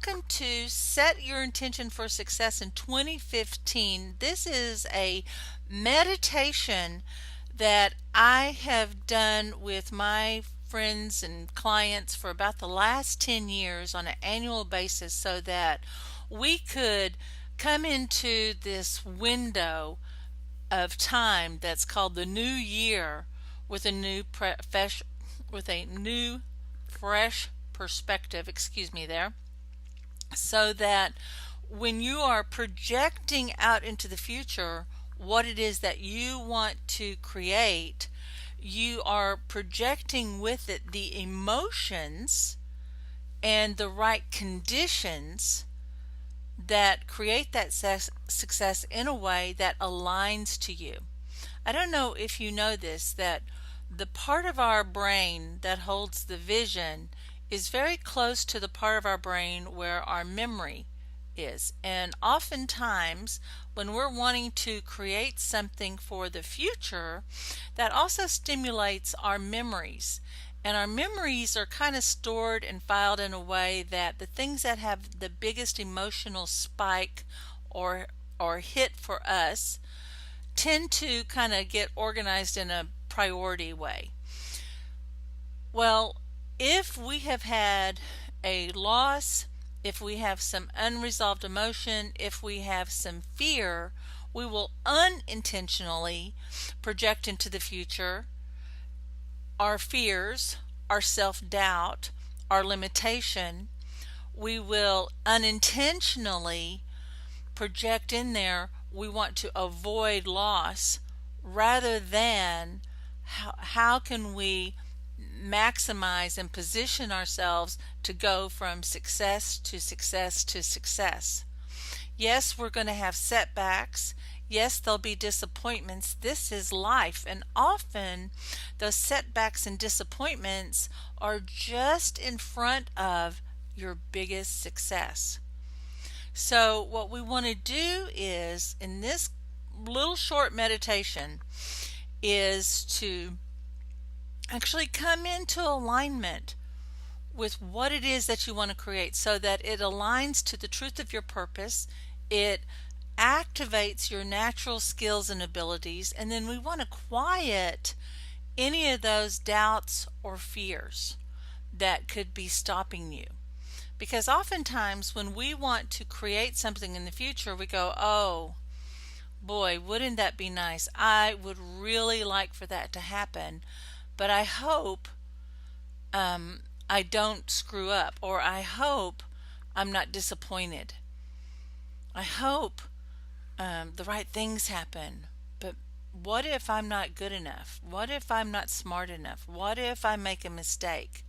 welcome to Set Your Intention for Success in 2015. This is a meditation that I have done with my friends and clients for about the last 10 years on an annual basis so that we could come into this window of time that's called the new year with a new fresh perspective, excuse me there, so that when you are projecting out into the future what it is that you want to create, you are projecting with it the emotions and the right conditions that create that success in a way that aligns to you. I don't know if you know this, that the part of our brain that holds the vision is very close to the part of our brain where our memory is. And oftentimes, when we're wanting to create something for the future, that also stimulates our memories. And our memories are kind of stored and filed in a way that the things that have the biggest emotional spike or hit for us tend to kind of get organized in a priority way. Well, if we have had a loss, if we have some unresolved emotion, if we have some fear, we will unintentionally project into the future our fears, our self-doubt, our limitation. We will unintentionally project in there we want to avoid loss rather than how can we maximize and position ourselves to go from success to success to success. Yes, we're going to have setbacks. Yes, there'll be disappointments. This is life, and often those setbacks and disappointments are just in front of your biggest success. So what we want to do is, in this little short meditation, is to actually come into alignment with what it is that you want to create so that it aligns to the truth of your purpose. It activates your natural skills and abilities, and then we want to quiet any of those doubts or fears that could be stopping you. Because oftentimes when we want to create something in the future, we go, oh boy, wouldn't that be nice? I would really like for that to happen, but I hope I don't screw up, or I hope I'm not disappointed. I hope the right things happen, but what if I'm not good enough? What if I'm not smart enough? What if I make a mistake?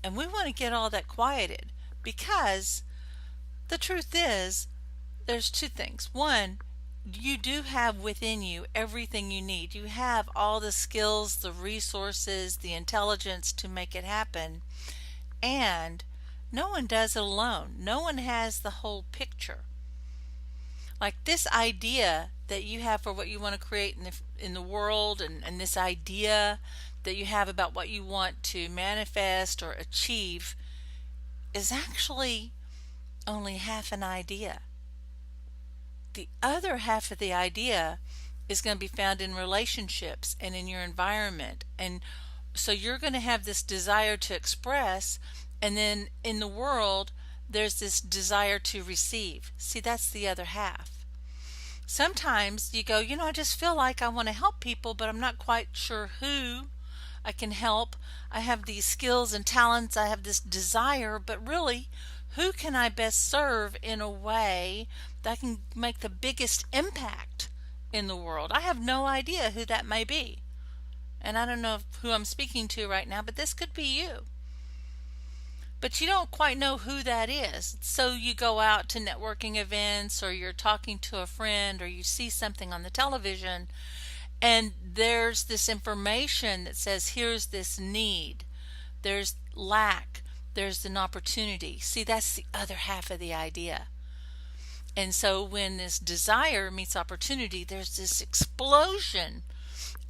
And we want to get all that quieted, because the truth is, there's two things. One, you do have within you everything you need. You have all the skills, the resources, the intelligence to make it happen, and no one does it alone. No one has the whole picture. Like this idea that you have for what you want to create in the world, and this idea that you have about what you want to manifest or achieve is actually only half an idea. The other half of the idea is going to be found in relationships and in your environment. And so you're going to have this desire to express, and then in the world there's this desire to receive. See, that's the other half. Sometimes you go, I just feel like I want to help people, but I'm not quite sure who I can help. I have these skills and talents, I have this desire, but really, who can I best serve in a way that can make the biggest impact in the world? I have no idea who that may be. And I don't know who I'm speaking to right now, but this could be you. But you don't quite know who that is. So you go out to networking events, or you're talking to a friend, or you see something on the television, and there's this information that says, here's this need, there's lack, there's an opportunity. See, that's the other half of the idea. And so when this desire meets opportunity, there's this explosion,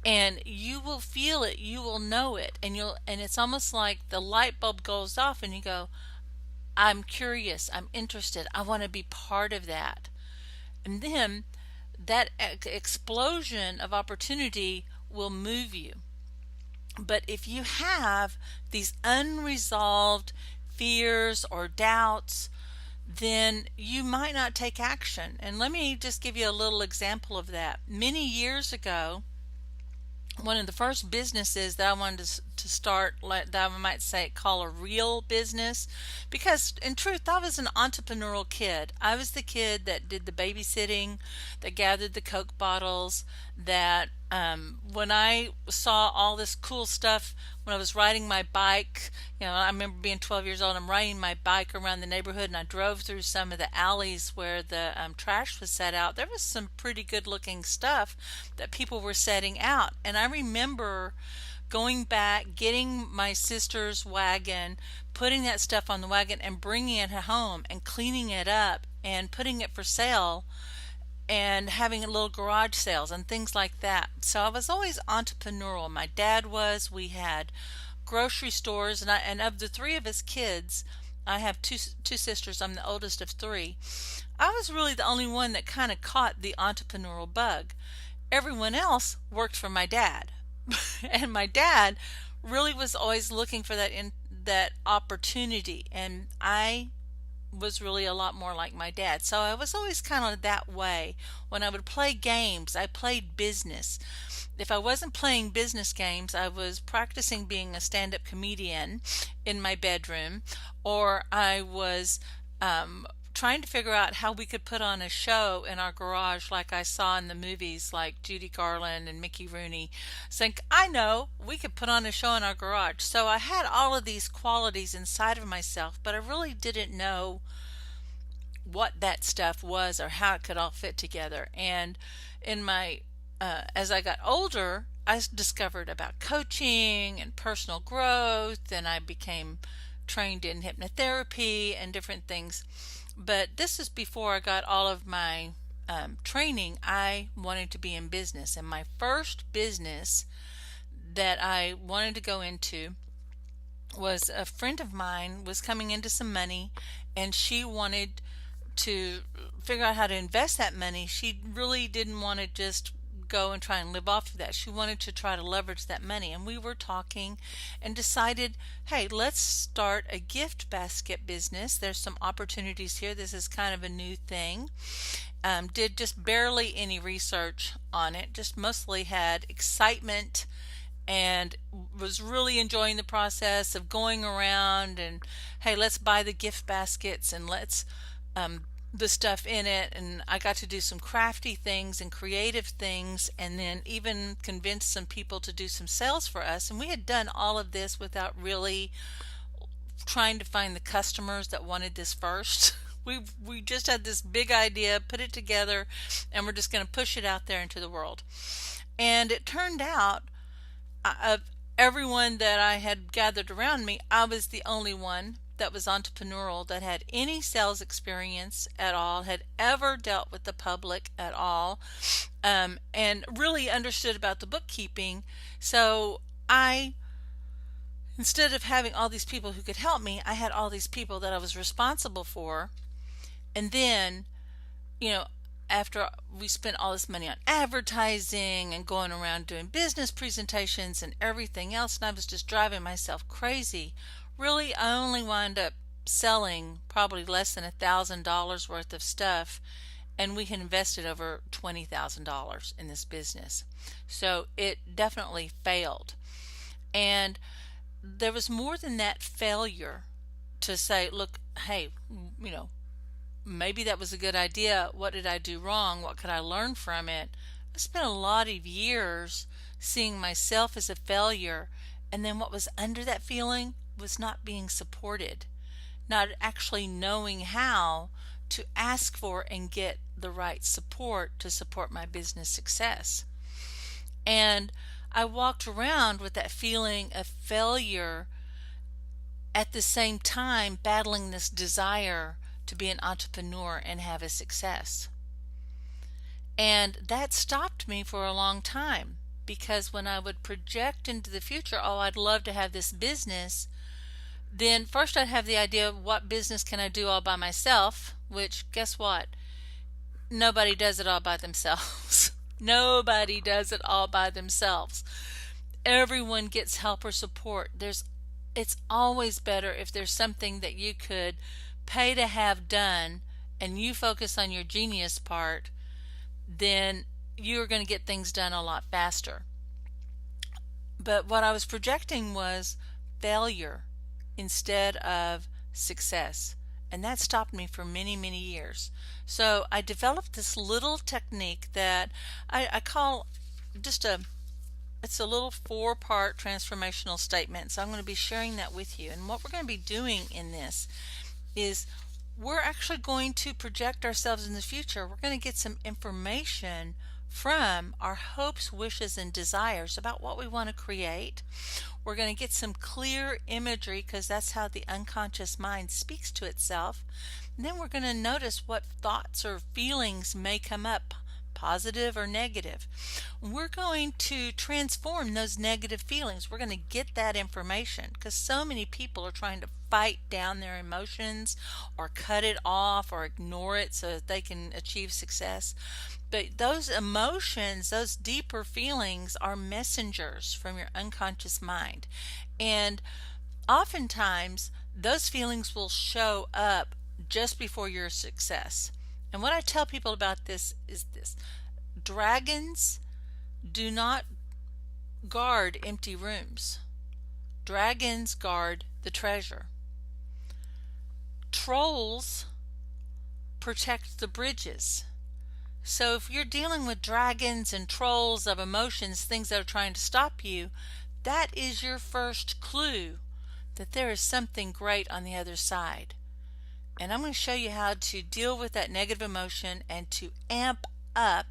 and you will feel it, you will know it, and it's almost like the light bulb goes off and you go, I'm curious, I'm interested, I want to be part of that. And then that explosion of opportunity will move you. But if you have these unresolved fears or doubts, then you might not take action. And let me just give you a little example of that. Many years ago, one of the first businesses that I wanted to start, like that I might say call a real business, because in truth I was an entrepreneurial kid. I was the kid that did the babysitting, that gathered the Coke bottles, that when I saw all this cool stuff when I was riding my bike, I remember being 12 years old. I'm riding my bike around the neighborhood, and I drove through some of the alleys where the trash was set out. There was some pretty good looking stuff that people were setting out, and I remember going back, getting my sister's wagon, putting that stuff on the wagon, and bringing it home and cleaning it up and putting it for sale and having little garage sales and things like that. So I was always entrepreneurial. My dad was. We had grocery stores, and of the three of us kids, I have two sisters. I'm the oldest of three. I was really the only one that kind of caught the entrepreneurial bug. Everyone else worked for my dad. And my dad really was always looking for that opportunity, and I was really a lot more like my dad. So I was always kind of that way. When I would play games, I played business. If I wasn't playing business games, I was practicing being a stand-up comedian in my bedroom, or I was trying to figure out how we could put on a show in our garage like I saw in the movies like Judy Garland and Mickey Rooney. Saying, I know, we could put on a show in our garage. So I had all of these qualities inside of myself, but I really didn't know what that stuff was or how it could all fit together. And in my as I got older, I discovered about coaching and personal growth, and I became trained in hypnotherapy and different things. But this is before I got all of my training. I wanted to be in business, and my first business that I wanted to go into was a friend of mine was coming into some money, and she wanted to figure out how to invest that money. She really didn't want to just go and try and live off of that. She wanted to try to leverage that money, and we were talking and decided, hey, let's start a gift basket business. There's some opportunities here. This is kind of a new thing. Did just barely any research on it, just mostly had excitement and was really enjoying the process of going around and, hey, let's buy the gift baskets and let's the stuff in it. And I got to do some crafty things and creative things, and then even convinced some people to do some sales for us. And we had done all of this without really trying to find the customers that wanted this first. We just had this big idea, put it together, and we're just going to push it out there into the world. And it turned out, of everyone that I had gathered around me, I was the only one that was entrepreneurial, that had any sales experience at all, had ever dealt with the public at all, and really understood about the bookkeeping. So instead of having all these people who could help me, I had all these people that I was responsible for. And then, after we spent all this money on advertising and going around doing business presentations and everything else, and I was just driving myself crazy. Really, I only wound up selling probably less than $1,000 worth of stuff, and we had invested over $20,000 in this business. So it definitely failed. And there was more than that failure to say, look, hey, maybe that was a good idea. What did I do wrong? What could I learn from it? I spent a lot of years seeing myself as a failure, and then what was under that feeling was not being supported, not actually knowing how to ask for and get the right support to support my business success. And I walked around with that feeling of failure, at the same time battling this desire to be an entrepreneur and have a success. And that stopped me for a long time, because when I would project into the future, oh, I'd love to have this business, Then first I'd have the idea of what business can I do all by myself, which guess what? Nobody does it all by themselves. Nobody does it all by themselves. Everyone gets help or support. It's always better if there's something that you could pay to have done and you focus on your genius part, then you're going to get things done a lot faster. But what I was projecting was failure instead of success. And that stopped me for many, many years. So I developed this little technique that I call just it's a little 4-part transformational statement. So I'm going to be sharing that with you. And what we're going to be doing in this is we're actually going to project ourselves in the future. We're going to get some information from our hopes, wishes, and desires about what we want to create. We're going to get some clear imagery because that's how the unconscious mind speaks to itself. And then we're going to notice what thoughts or feelings may come up, positive or negative. We're going to transform those negative feelings. We're going to get that information because so many people are trying to fight down their emotions or cut it off or ignore it so that they can achieve success. But those emotions, those deeper feelings, are messengers from your unconscious mind. And oftentimes, those feelings will show up just before your success. And what I tell people about this is this: dragons do not guard empty rooms, dragons guard the treasure. Trolls protect the bridges. So if you're dealing with dragons and trolls of emotions, things that are trying to stop you, that is your first clue that there is something great on the other side. And I'm going to show you how to deal with that negative emotion and to amp up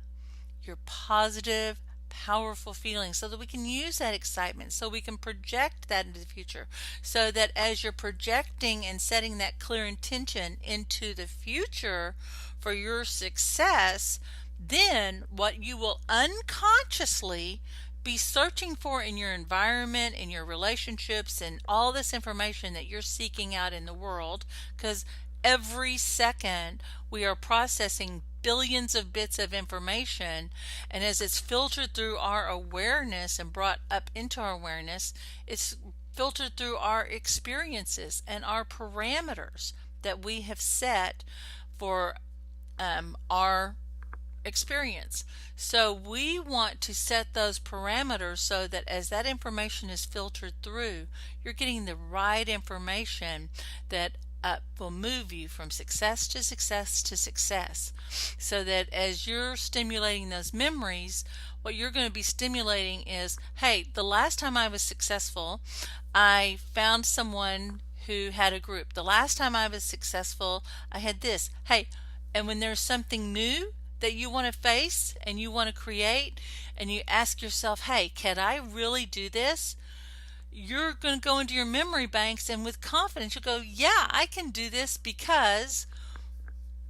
your positive, powerful feelings so that we can use that excitement, so we can project that into the future, so that as you're projecting and setting that clear intention into the future for your success, then what you will unconsciously be searching for in your environment, in your relationships, and all this information that you're seeking out in the world, because every second we are processing billions of bits of information, and as it's filtered through our awareness and brought up into our awareness, it's filtered through our experiences and our parameters that we have set for our experience. So we want to set those parameters so that as that information is filtered through, you're getting the right information that will move you from success to success to success, so that as you're stimulating those memories, what you're going to be stimulating is, hey, the last time I was successful, I found someone who had a group. The last time I was successful, I had this. Hey, and when there's something new that you want to face and you want to create, and you ask yourself, hey, can I really do this? You're going to go into your memory banks, and with confidence you'll go, yeah, I can do this, because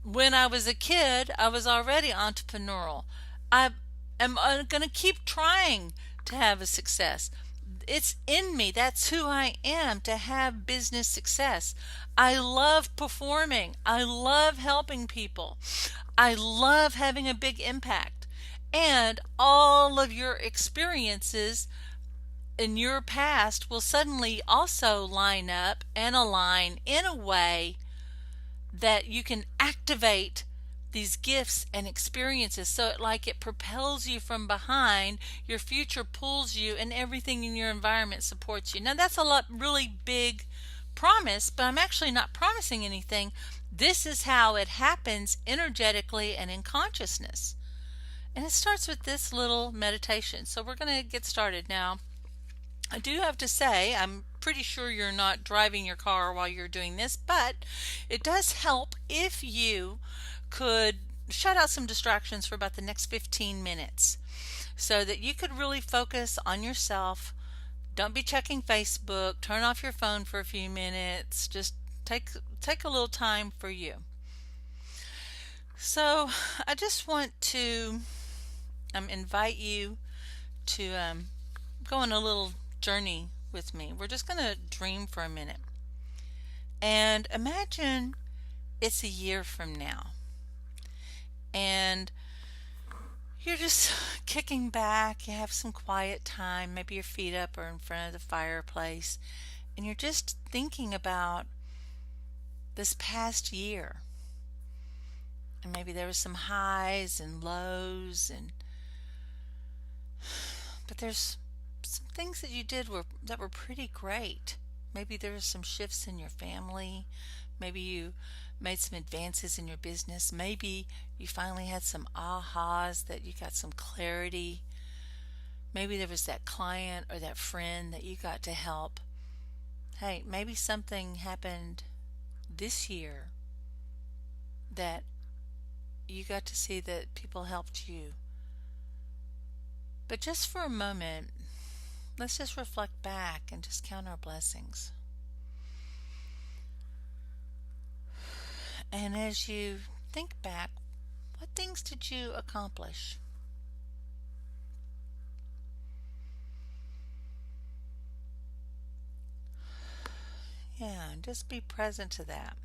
when I was a kid I was already entrepreneurial. I am going to keep trying to have a success. It's in me. That's who I am, to have business success. I love performing. I love helping people. I love having a big impact. And all of your experiences in your past will suddenly also line up and align in a way that you can activate these gifts and experiences, so it propels you from behind. Your future pulls you, and everything in your environment supports you. Now that's really big promise, but I'm actually not promising anything. This is how it happens energetically and in consciousness. And it starts with this little meditation. So we're going to get started now. I do have to say, I'm pretty sure you're not driving your car while you're doing this, but it does help if you could shut out some distractions for about the next 15 minutes so that you could really focus on yourself. Don't be checking Facebook. Turn off your phone for a few minutes. Just take a little time for you. So I just want to invite you to go on a little journey with me. We're just going to dream for a minute. And imagine it's a year from now, and you're just kicking back, you have some quiet time, maybe your feet up or in front of the fireplace, and you're just thinking about this past year. And maybe there was some highs and lows, and but there's some things that you did that were pretty great. Maybe there were some shifts in your family. Maybe you made some advances in your business. Maybe you finally had some ahas, that you got some clarity. Maybe there was that client or that friend that you got to help. Hey, maybe something happened this year that you got to see that people helped you. But just for a moment, let's just reflect back and just count our blessings. And as you think back, what things did you accomplish? Yeah, and just be present to that.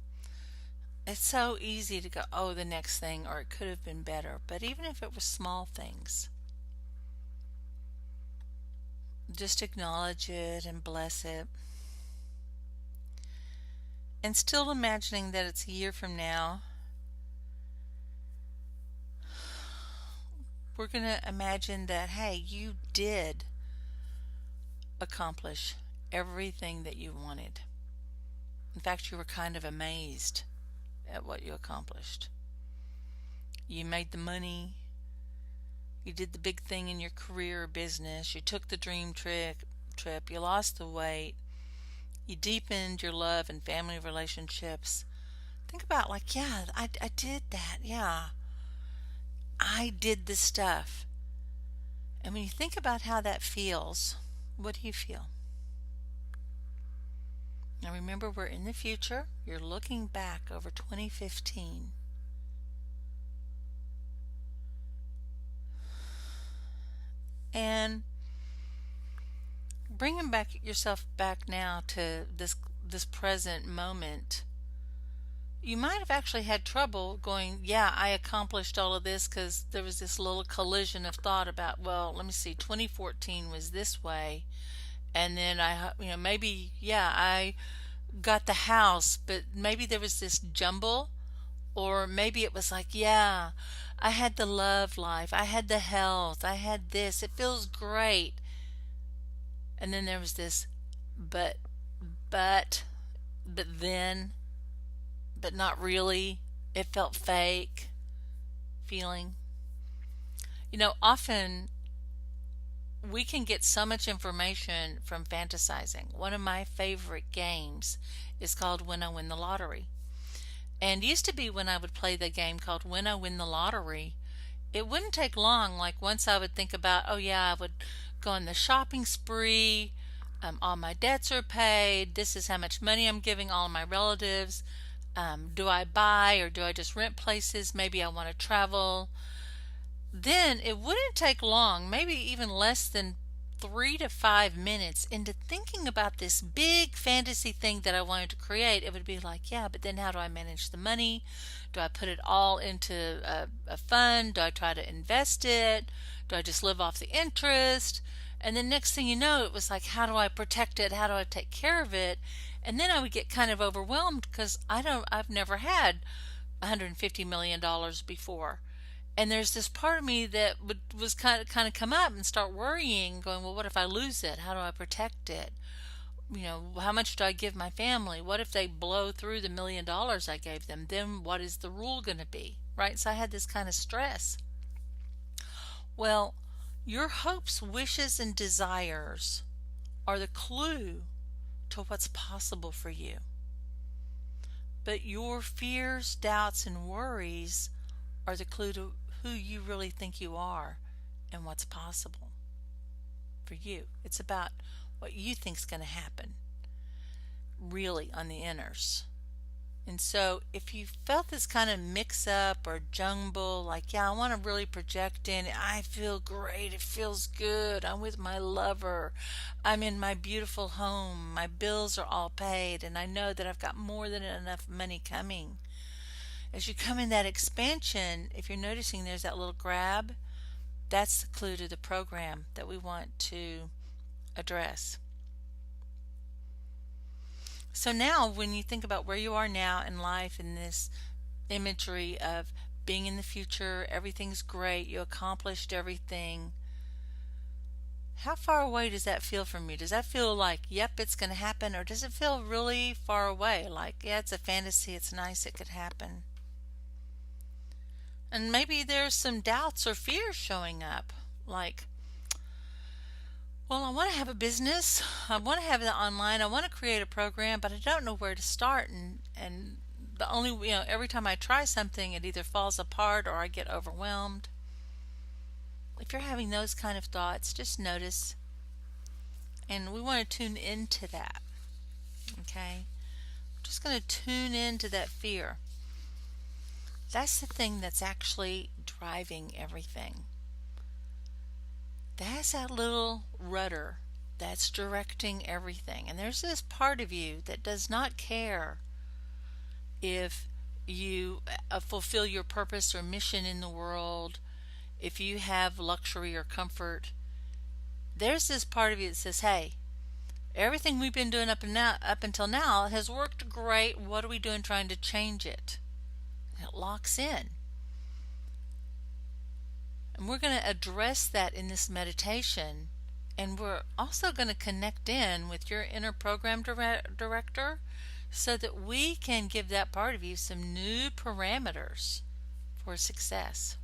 It's so easy to go, oh, the next thing, or it could have been better. But even if it was small things, just acknowledge it and bless it. And still imagining that it's a year from now, we're going to imagine that, hey, you did accomplish everything that you wanted. In fact, you were kind of amazed at what you accomplished. You made the money, you did the big thing in your career or business, you took the dream trip, you lost the weight, you deepened your love and family relationships. Think about, like, yeah, I did that. Yeah, I did this stuff. And when you think about how that feels, what do you feel? Now remember, we're in the future. You're looking back over 2015. And bringing back yourself back now to this present moment. You might have actually had trouble going, yeah, I accomplished all of this, because there was this little collision of thought about, well, let me see, 2014 was this way, and then maybe, yeah, I got the house, but maybe there was this jumble, or maybe it was like, yeah, I had the love life, I had the health, I had this, it feels great. And then there was this, but, but, but then, but not really. It felt fake feeling. Often we can get so much information from fantasizing. One of my favorite games is called When I Win the Lottery. And used to be, when I would play the game called When I Win the Lottery, it wouldn't take long. Like, once I would think about, oh yeah, I would go on the shopping spree, all my debts are paid, this is how much money I'm giving all my relatives. Do I buy or do I just rent places? Maybe I want to travel. Then it wouldn't take long, maybe even less than 3 to 5 minutes, into thinking about this big fantasy thing that I wanted to create. It would be like, yeah, but then how do I manage the money? Do I put it all into a fund? Do I try to invest it? Do I just live off the interest? And then next thing you know, it was like, how do I protect it? How do I take care of it? And then I would get kind of overwhelmed, because I've never had $150 million before. And there's this part of me that was kind of come up and start worrying, going, well, what if I lose it? How do I protect it? How much do I give my family? What if they blow through the $1 million I gave them? Then what is the rule going to be? Right? So I had this kind of stress. Well, your hopes, wishes, and desires are the clue to what's possible for you. But your fears, doubts, and worries are the clue to who you really think you are and what's possible for you. It's about what you think's going to happen, really, on the inners. And so if you felt this kind of mix up or jumble, like, yeah, I want to really project in, I feel great, it feels good, I'm with my lover, I'm in my beautiful home, my bills are all paid, and I know that I've got more than enough money coming. As you come in that expansion, if you're noticing there's that little grab, that's the clue to the program that we want to address. So now, when you think about where you are now in life, in this imagery of being in the future, everything's great, you accomplished everything, how far away does that feel from you? Does that feel like, yep, it's going to happen? Or does it feel really far away? Like, yeah, it's a fantasy, it's nice, it could happen. And maybe there's some doubts or fears showing up. Like, well, I want to have a business. I want to have it online. I want to create a program, but I don't know where to start. And the only, every time I try something, it either falls apart or I get overwhelmed. If you're having those kind of thoughts, just notice. And we want to tune into that. Okay? We're just going to tune into that fear. That's the thing that's actually driving everything. That's that little rudder that's directing everything. And there's this part of you that does not care if you fulfill your purpose or mission in the world, if you have luxury or comfort. There's this part of you that says, hey, everything we've been doing up until now has worked great. What are we doing trying to change it? And it locks in. And we're going to address that in this meditation. And we're also going to connect in with your inner program director so that we can give that part of you some new parameters for success.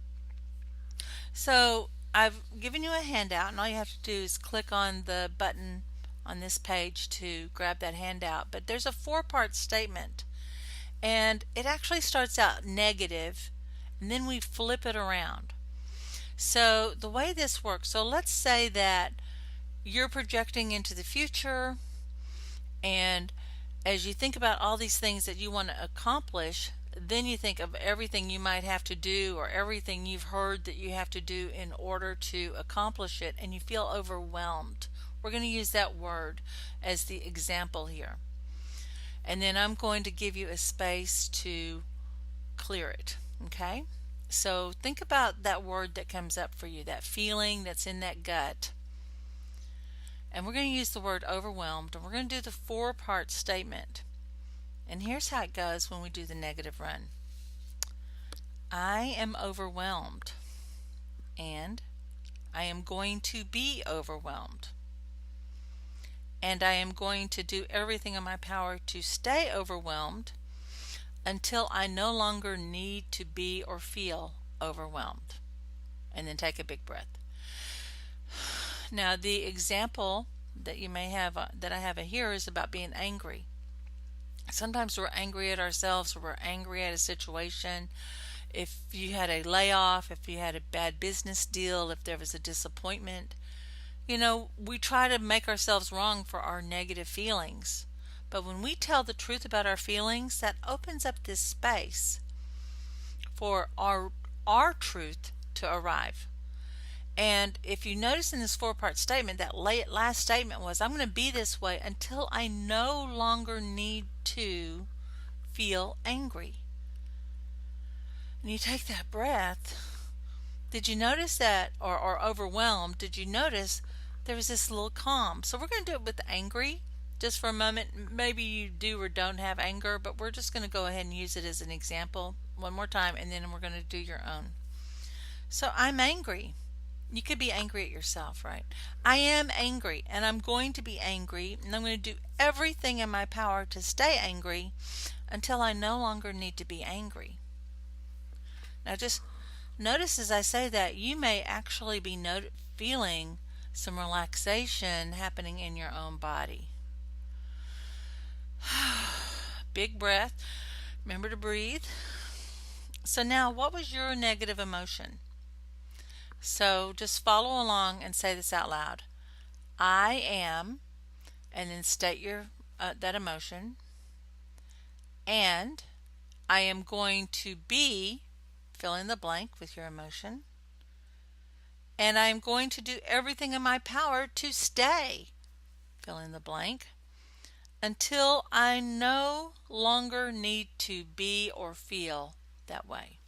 So I've given you a handout, and all you have to do is click on the button on this page to grab that handout. But there's a 4-part statement, and it actually starts out negative, and then we flip it around. So the way this works, so let's say that you're projecting into the future, and as you think about all these things that you want to accomplish, then you think of everything you might have to do or everything you've heard that you have to do in order to accomplish it, and you feel overwhelmed. We're going to use that word as the example here. And then I'm going to give you a space to clear it, okay? So think about that word that comes up for you, that feeling that's in that gut. And we're going to use the word overwhelmed, and we're going to do the 4-part statement. And here's how it goes when we do the negative run. I am overwhelmed, and I am going to be overwhelmed. And I am going to do everything in my power to stay overwhelmed until I no longer need to be or feel overwhelmed. And then take a big breath. Now, the example that you may have, that I have here, is about being angry. Sometimes we're angry at ourselves, or we're angry at a situation. If you had a layoff, if you had a bad business deal, if there was a disappointment, we try to make ourselves wrong for our negative feelings. But when we tell the truth about our feelings, that opens up this space for our truth to arrive. And if you notice in this 4-part statement, that last statement was, I'm going to be this way until I no longer need to feel angry. And you take that breath. Did you notice that, or overwhelmed, did you notice there was this little calm? So we're going to do it with angry just for a moment. Maybe you do or don't have anger, but we're just going to go ahead and use it as an example one more time, and then we're going to do your own. So I'm angry. You could be angry at yourself, right? I am angry, and I'm going to be angry, and I'm going to do everything in my power to stay angry until I no longer need to be angry. Now just notice as I say that, you may actually be feeling some relaxation happening in your own body. Big breath. Remember to breathe. So now, what was your negative emotion? So just follow along and say this out loud. I am, and then state your that emotion. And I am going to be, fill in the blank with your emotion, and I am going to do everything in my power to stay, fill in the blank, until I no longer need to be or feel that way.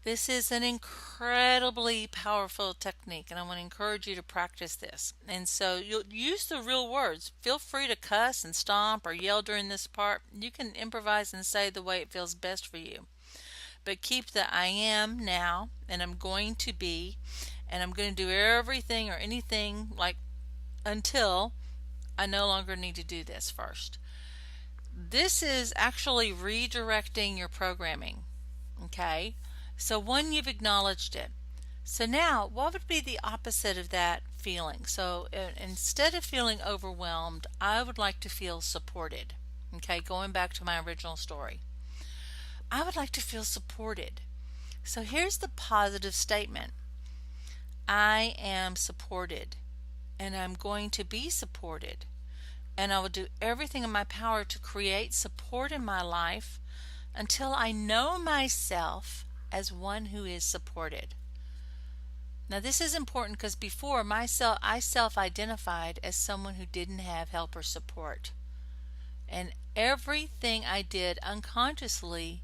This is an incredibly powerful technique, and I want to encourage you to practice this. And so you'll use the real words. Feel free to cuss and stomp or yell during this part. You can improvise and say the way it feels best for you. But keep the I am now, and I'm going to be, and I'm going to do everything or anything like until I no longer need to do this first. This is actually redirecting your programming. Okay? So one, you've acknowledged it. So now, what would be the opposite of that feeling? So instead of feeling overwhelmed, I would like to feel supported. Okay, going back to my original story. I would like to feel supported. So here's the positive statement. I am supported, and I'm going to be supported, and I will do everything in my power to create support in my life until I know myself as one who is supported. Now this is important because before I self-identified as someone who didn't have help or support. And everything I did unconsciously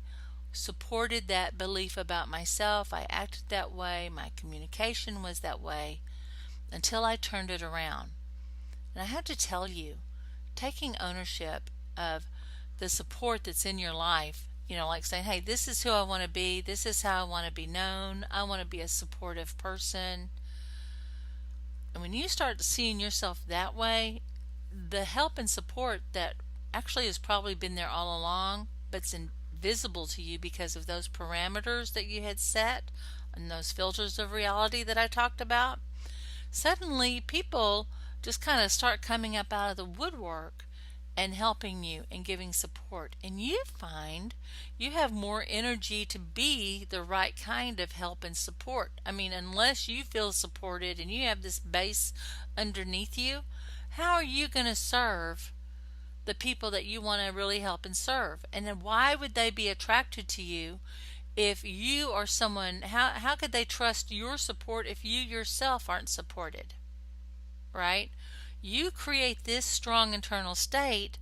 supported that belief about myself. I acted that way, my communication was that way, until I turned it around. And I have to tell you, taking ownership of the support that's in your life, like saying, hey, this is who I want to be, this is how I want to be known, I want to be a supportive person. And when you start seeing yourself that way, the help and support that actually has probably been there all along, but it's invisible to you because of those parameters that you had set and those filters of reality that I talked about, suddenly people just kind of start coming up out of the woodwork and helping you and giving support. And you find you have more energy to be the right kind of help and support. I mean, unless you feel supported and you have this base underneath you, how are you going to serve the people that you want to really help and serve? And then why would they be attracted to you if you are someone, how could they trust your support if you yourself aren't supported? Right? You create this strong internal state,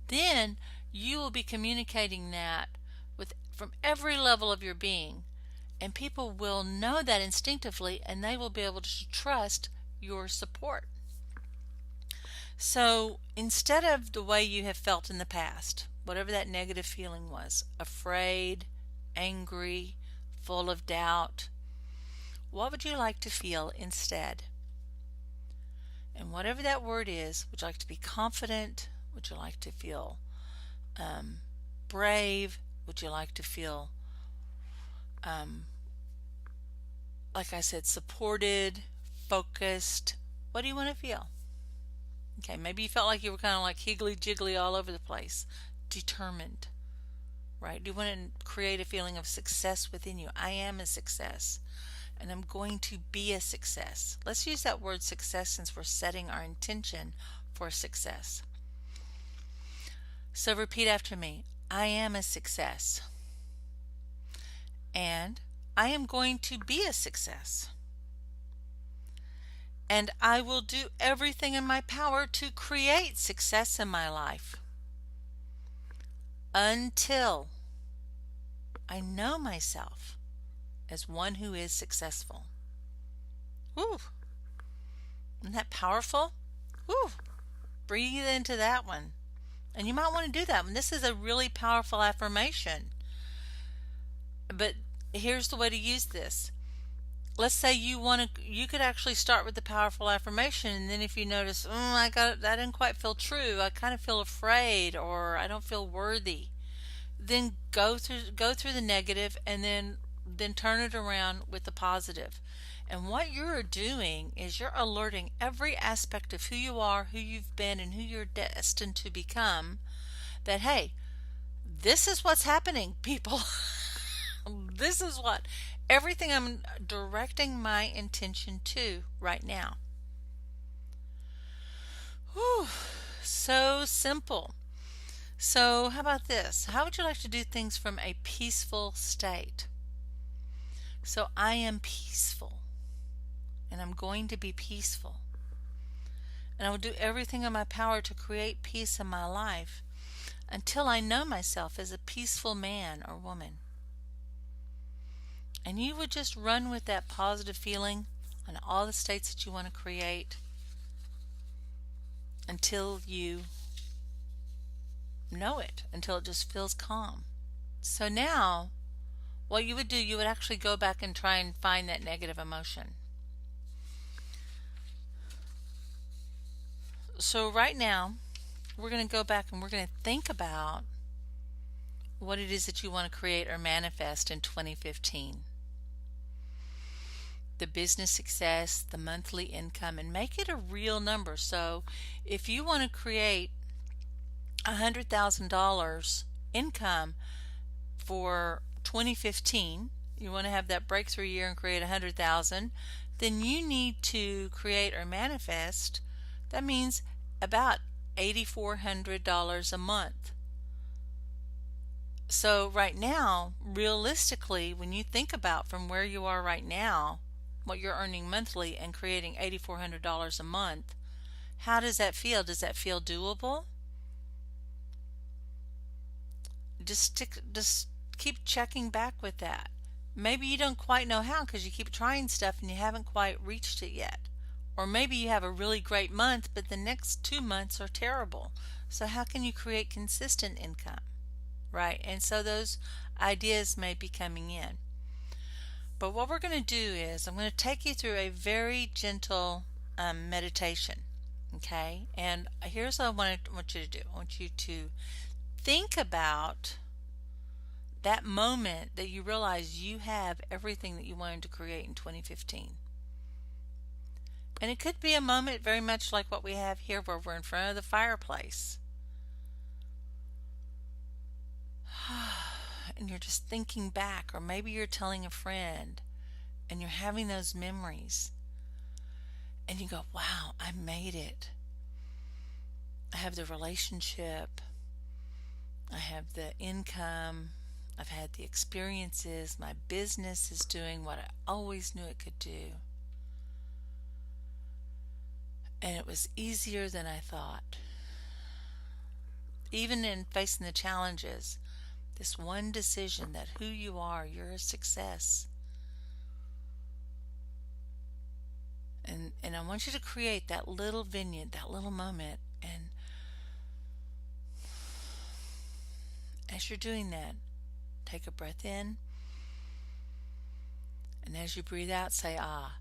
then you will be communicating that from every level of your being, and people will know that instinctively, and they will be able to trust your support. So instead of the way you have felt in the past, whatever that negative feeling was, afraid, angry, full of doubt, what would you like to feel instead? And whatever that word is, would you like to be confident? Would you like to feel brave? Would you like to feel, like I said, supported, focused? What do you want to feel? Okay, maybe you felt like you were kind of like higgly-jiggly all over the place. Determined, right? Do you want to create a feeling of success within you? I am a success, and I'm going to be a success. Let's use that word success since we're setting our intention for success. So repeat after me. I am a success, and I am going to be a success, and I will do everything in my power to create success in my life until I know myself as one who is successful. Woo! Isn't that powerful? Woo! Breathe into that one. And you might want to do that one. This is a really powerful affirmation. But here's the way to use this. Let's say you could actually start with the powerful affirmation, and then if you notice, that didn't quite feel true, I kind of feel afraid, or I don't feel worthy, then go through the negative, and then turn it around with the positive. And what you're doing is you're alerting every aspect of who you are, who you've been, and who you're destined to become, that hey, this is what's happening, people. This is everything I'm directing my intention to right now. Whew, so simple. So, how about this? How would you like to do things from a peaceful state? So, I am peaceful and I'm going to be peaceful. And I will do everything in my power to create peace in my life until I know myself as a peaceful man or woman. And you would just run with that positive feeling on all the states that you want to create until you know it, until it just feels calm. So now, what you would do, you would actually go back and try and find that negative emotion. So right now, we're going to go back and we're going to think about what it is that you want to create or manifest in 2015. The business success, the monthly income, and make it a real number. So if you want to create $100,000 income for 2015, you want to have that breakthrough year and create 100,000, then you need to create or manifest. That means about $8,400 a month. So right now, realistically, when you think about from where you are right now, what you're earning monthly and creating $8,400 a month, how does that feel? Does that feel doable? Just keep checking back with that. Maybe you don't quite know how because you keep trying stuff and you haven't quite reached it yet. Or maybe you have a really great month, but the next 2 months are terrible. So how can you create consistent income? Right? And so those ideas may be coming in. But what we're going to do is I'm going to take you through a very gentle meditation. Okay? And here's what I want you to do. I want you to think about that moment that you realize you have everything that you wanted to create in 2015. And it could be a moment very much like what we have here where we're in front of the fireplace. And you're just thinking back, or maybe you're telling a friend and you're having those memories. And you go, wow, I made it. I have the relationship. I have the income. I've had the experiences. My business is doing what I always knew it could do. And it was easier than I thought. Even in facing the challenges, this one decision that who you are, you're a success. And I want you to create that little vignette, that little moment. And as you're doing that, take a breath in. And as you breathe out, say ah.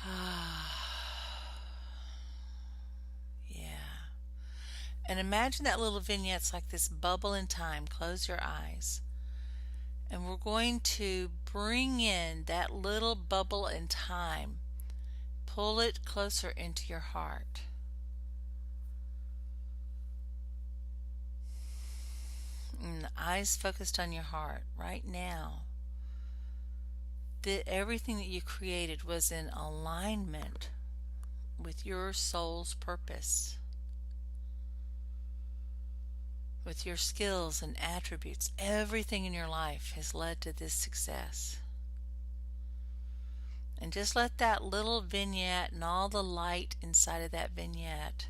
Ah. Yeah. And imagine that little vignette's like this bubble in time. Close your eyes. And we're going to bring in that little bubble in time. Pull it closer into your heart. And the eyes focused on your heart right now. That everything that you created was in alignment with your soul's purpose, with your skills and attributes. Everything in your life has led to this success. And just let that little vignette and all the light inside of that vignette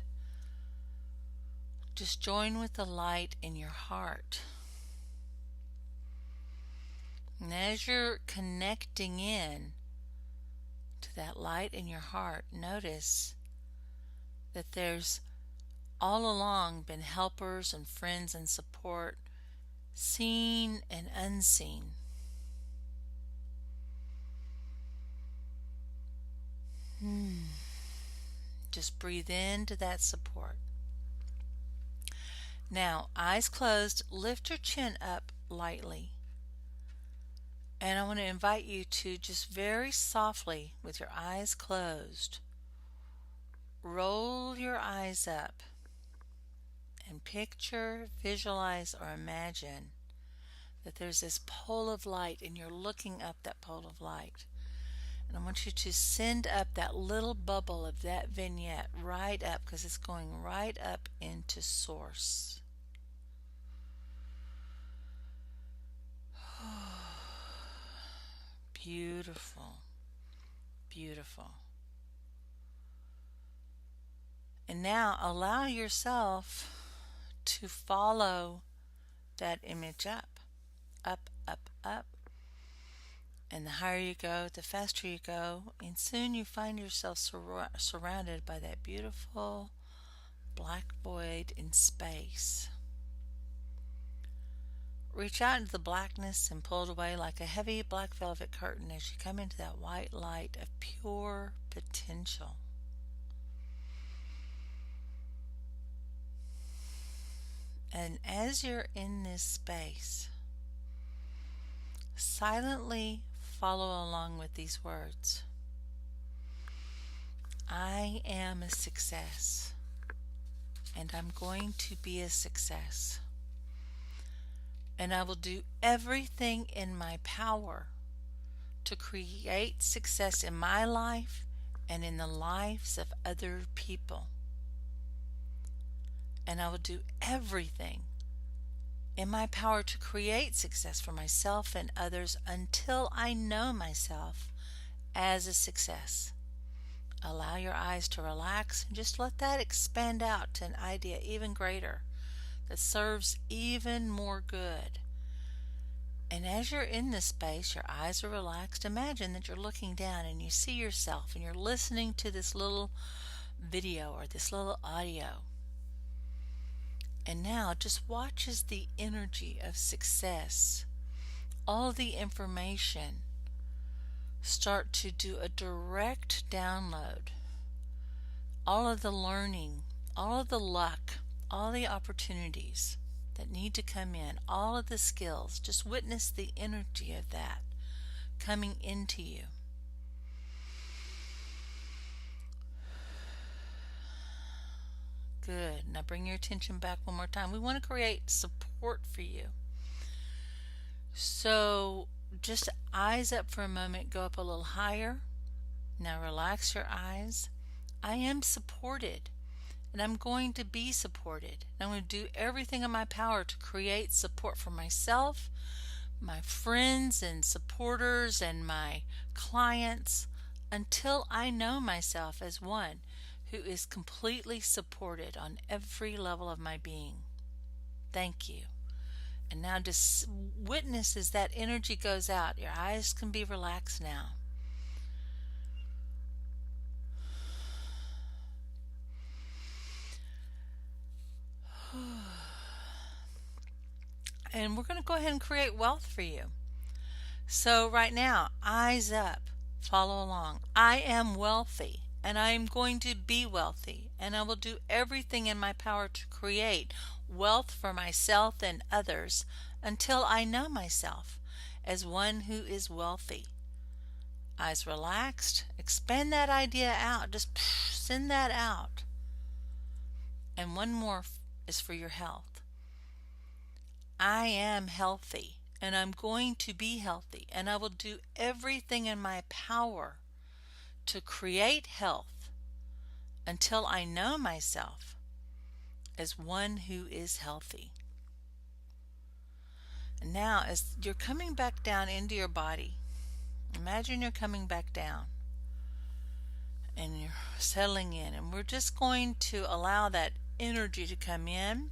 just join with the light in your heart. And as you're connecting in to that light in your heart, notice that there's all along been helpers and friends and support, seen and unseen. Just breathe into that support. Now, eyes closed, lift your chin up lightly. And I want to invite you to just very softly, with your eyes closed, roll your eyes up and picture, visualize, or imagine that there's this pole of light and you're looking up that pole of light. And I want you to send up that little bubble of that vignette right up, because it's going right up into source. Beautiful. Beautiful. And now allow yourself to follow that image up, up, up, up. And the higher you go, the faster you go, and soon you find yourself surrounded by that beautiful black void in space. Reach out into the blackness and pull it away like a heavy black velvet curtain as you come into that white light of pure potential. And as you're in this space, silently follow along with these words. I am a success, and I'm going to be a success. And I will do everything in my power to create success in my life and in the lives of other people. And I will do everything in my power to create success for myself and others until I know myself as a success. Allow your eyes to relax and just let that expand out to an idea even greater that serves even more good. And as you're in this space, your eyes are relaxed. Imagine that you're looking down and you see yourself and you're listening to this little video or this little audio. And now just watch as the energy of success, all the information, start to do a direct download. All of the learning, all of the luck, all the opportunities that need to come in, all of the skills, just witness the energy of that coming into you. Good. Now bring your attention back one more time. We want to create support for you. So just eyes up for a moment, go up a little higher. Now relax your eyes. I am supported, and I'm going to be supported. I'm going to do everything in my power to create support for myself, my friends and supporters, and my clients until I know myself as one who is completely supported on every level of my being. Thank you. And now just witness as that energy goes out. Your eyes can be relaxed now. And we're going to go ahead and create wealth for you. So right now, eyes up, follow along. I am wealthy, and I am going to be wealthy, and I will do everything in my power to create wealth for myself and others until I know myself as one who is wealthy. Eyes relaxed, expand that idea out, just send that out. And one more is for your health. I am healthy, and I'm going to be healthy, and I will do everything in my power to create health until I know myself as one who is healthy. And now, as you're coming back down into your body, imagine you're coming back down and you're settling in, and we're just going to allow that energy to come in.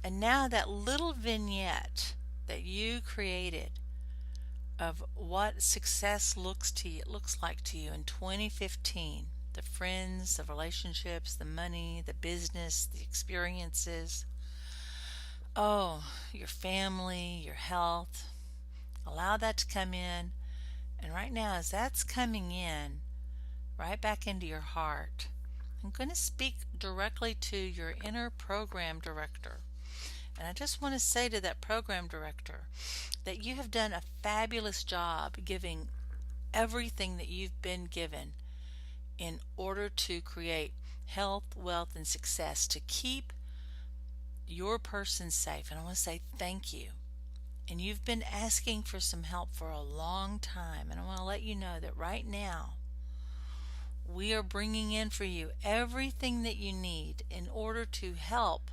And now that little vignette that you created of what success looks like to you in 2015, the friends, the relationships, the money, the business, the experiences, your family, your health, allow that to come in. And right now, as that's coming in right back into your heart, I'm going to speak directly to your inner program director. And I just want to say to that program director that you have done a fabulous job giving everything that you've been given in order to create health, wealth, and success to keep your person safe. And I want to say thank you. And you've been asking for some help for a long time. And I want to let you know that right now we are bringing in for you everything that you need in order to help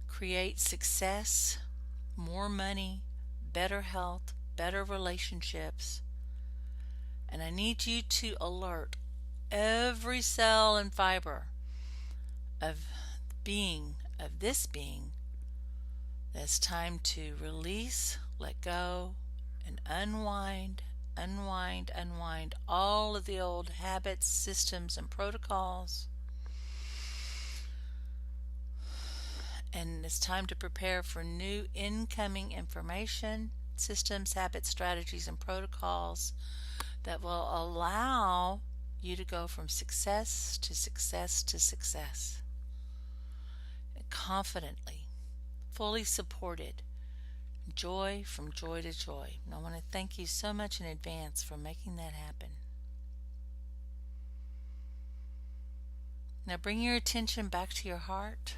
create success, more money, better health, better relationships. And I need you to alert every cell and fiber of this being, that it's time to release, let go, and unwind all of the old habits, systems, and protocols. And it's time to prepare for new incoming information, systems, habits, strategies, and protocols that will allow you to go from success to success to success, confidently, fully supported, joy from joy to joy. And I want to thank you so much in advance for making that happen. Now bring your attention back to your heart.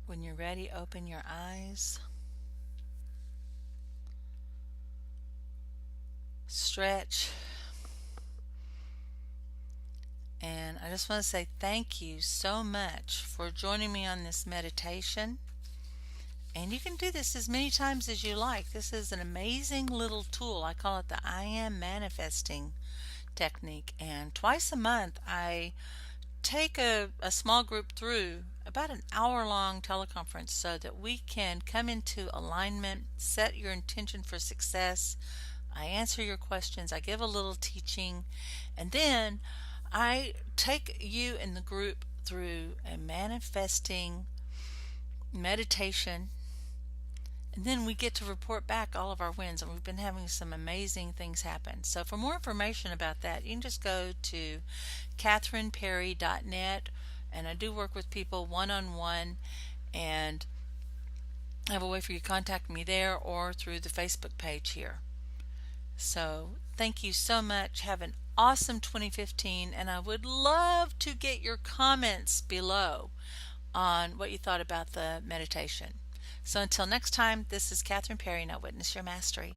When you're ready, open your eyes. Stretch. And I just want to say thank you so much for joining me on this meditation. And you can do this as many times as you like. This is an amazing little tool. I call it the I Am Manifesting technique. And twice a month I take a small group through about an hour-long teleconference so that we can come into alignment, set your intention for success. I answer your questions. I give a little teaching. And then I take you in the group through a manifesting meditation, and then we get to report back all of our wins, and we've been having some amazing things happen. So for more information about that, you can just go to kathrynperry.net, and I do work with people one-on-one, and I have a way for you to contact me there or through the Facebook page here. So thank you so much. Have an awesome 2015, and I would love to get your comments below on what you thought about the meditation. So until next time, this is Kathryn Perry. Now witness your mastery.